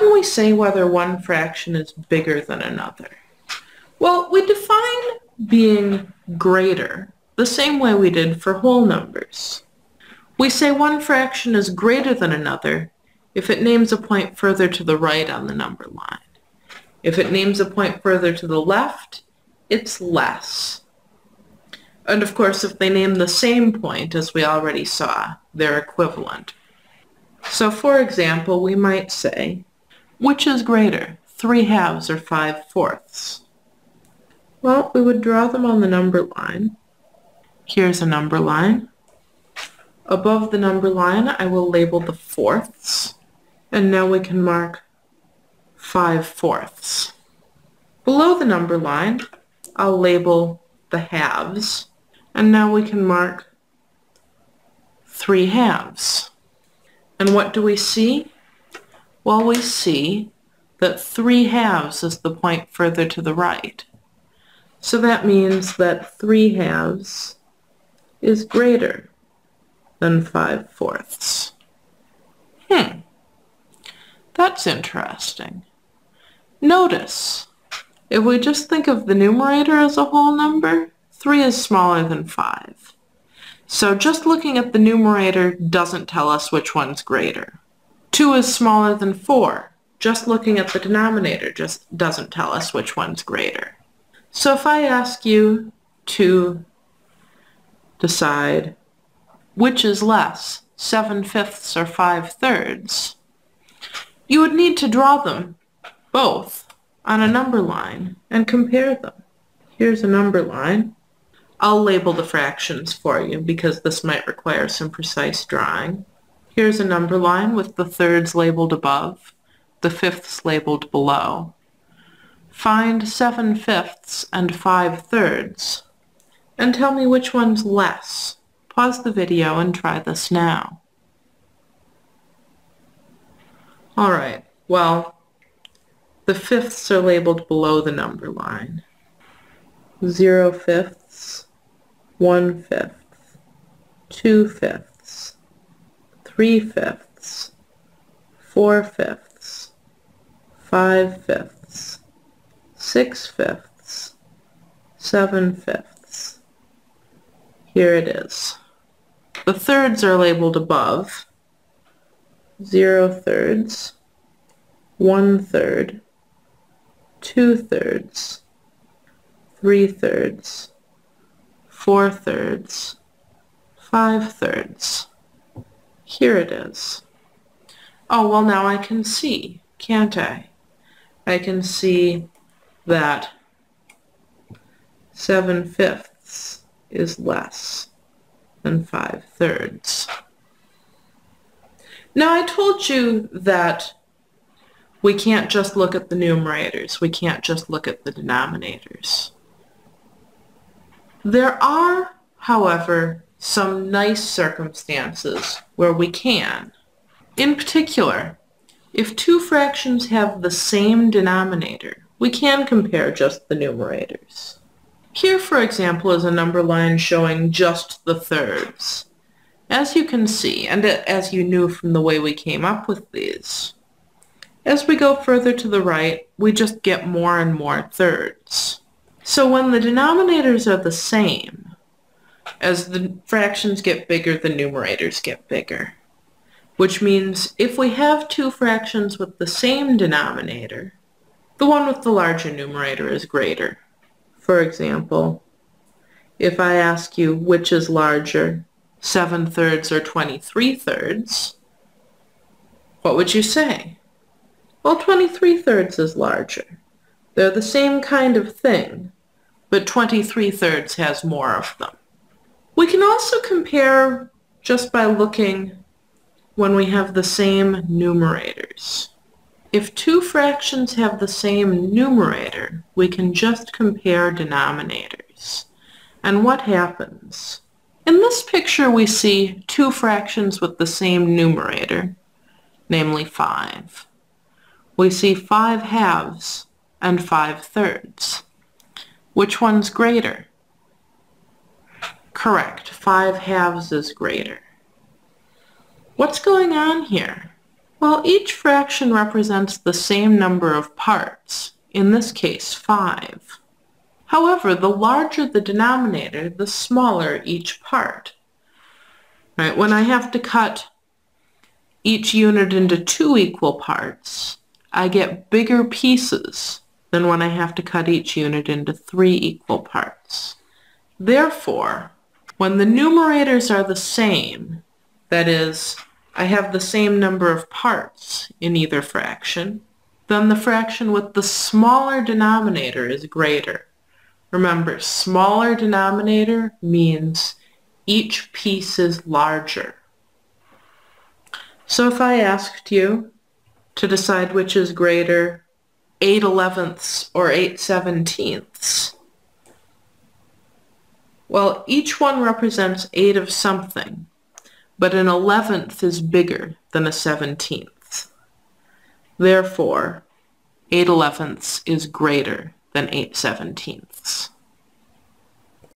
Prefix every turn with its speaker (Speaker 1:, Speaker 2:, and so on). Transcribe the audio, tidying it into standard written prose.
Speaker 1: can we say whether one fraction is bigger than another? Well, we define being greater the same way we did for whole numbers. We say one fraction is greater than another if it names a point further to the right on the number line. If it names a point further to the left, it's less. And of course, if they name the same point, as we already saw, they're equivalent. So for example, we might say, which is greater, 3/2 or 5/4? Well, we would draw them on the number line. Here's a number line. Above the number line, I will label the fourths, and now we can mark 5/4. Below the number line, I'll label the halves, and now we can mark 3/2. And what do we see? Well, we see that 3/2 is the point further to the right. So that means that 3/2 is greater than 5/4. That's interesting. Notice, if we just think of the numerator as a whole number, 3 is smaller than 5. So just looking at the numerator doesn't tell us which one's greater. 2 is smaller than 4. Just looking at the denominator just doesn't tell us which one's greater. So if I ask you to decide which is less, 7/5 or 5/3, you would need to draw them both on a number line and compare them. Here's a number line. I'll label the fractions for you because this might require some precise drawing. Here's a number line with the thirds labeled above, the fifths labeled below. Find 7/5 and 5/3 and tell me which one's less. Pause the video and try this now. Alright, well, the fifths are labeled below the number line. 0/5, 1/5, 2/5, 3/5, 4/5, 5/5, 6/5, 7/5. Here it is. The thirds are labeled above. 0/3, 1/3, 2/3, 3/3, 4/3, 5/3. Here it is. Oh, well, now I can see, can't I? I can see that 7/5 is less than 5/3. Now, I told you that we can't just look at the numerators. We can't just look at the denominators. There are, however, some nice circumstances where we can. In particular, if two fractions have the same denominator, we can compare just the numerators. Here, for example, is a number line showing just the thirds. As you can see, and as you knew from the way we came up with these, as we go further to the right, we just get more and more thirds. So when the denominators are the same, as the fractions get bigger, the numerators get bigger. Which means if we have two fractions with the same denominator, the one with the larger numerator is greater. For example, if I ask you which is larger, 7/3 or 23/3, what would you say? Well, 23/3 is larger. They're the same kind of thing, but 23/3 has more of them. We can also compare just by looking when we have the same numerators. If two fractions have the same numerator, we can just compare denominators. And what happens? In this picture, we see two fractions with the same numerator, namely 5. We see 5/2 and 5/3. Which one's greater? Correct, 5/2 is greater. What's going on here? Well, each fraction represents the same number of parts, in this case 5. However, the larger the denominator, the smaller each part. Right? When I have to cut each unit into 2 equal parts, I get bigger pieces than when I have to cut each unit into 3 equal parts. Therefore, when the numerators are the same, that is, I have the same number of parts in either fraction, then the fraction with the smaller denominator is greater. Remember, smaller denominator means each piece is larger. So if I asked you to decide which is greater, 8/11ths or 8/17ths, well, each one represents 8 of something, but an 11th is bigger than a 17th. Therefore, 8/11ths is greater than 8/17ths.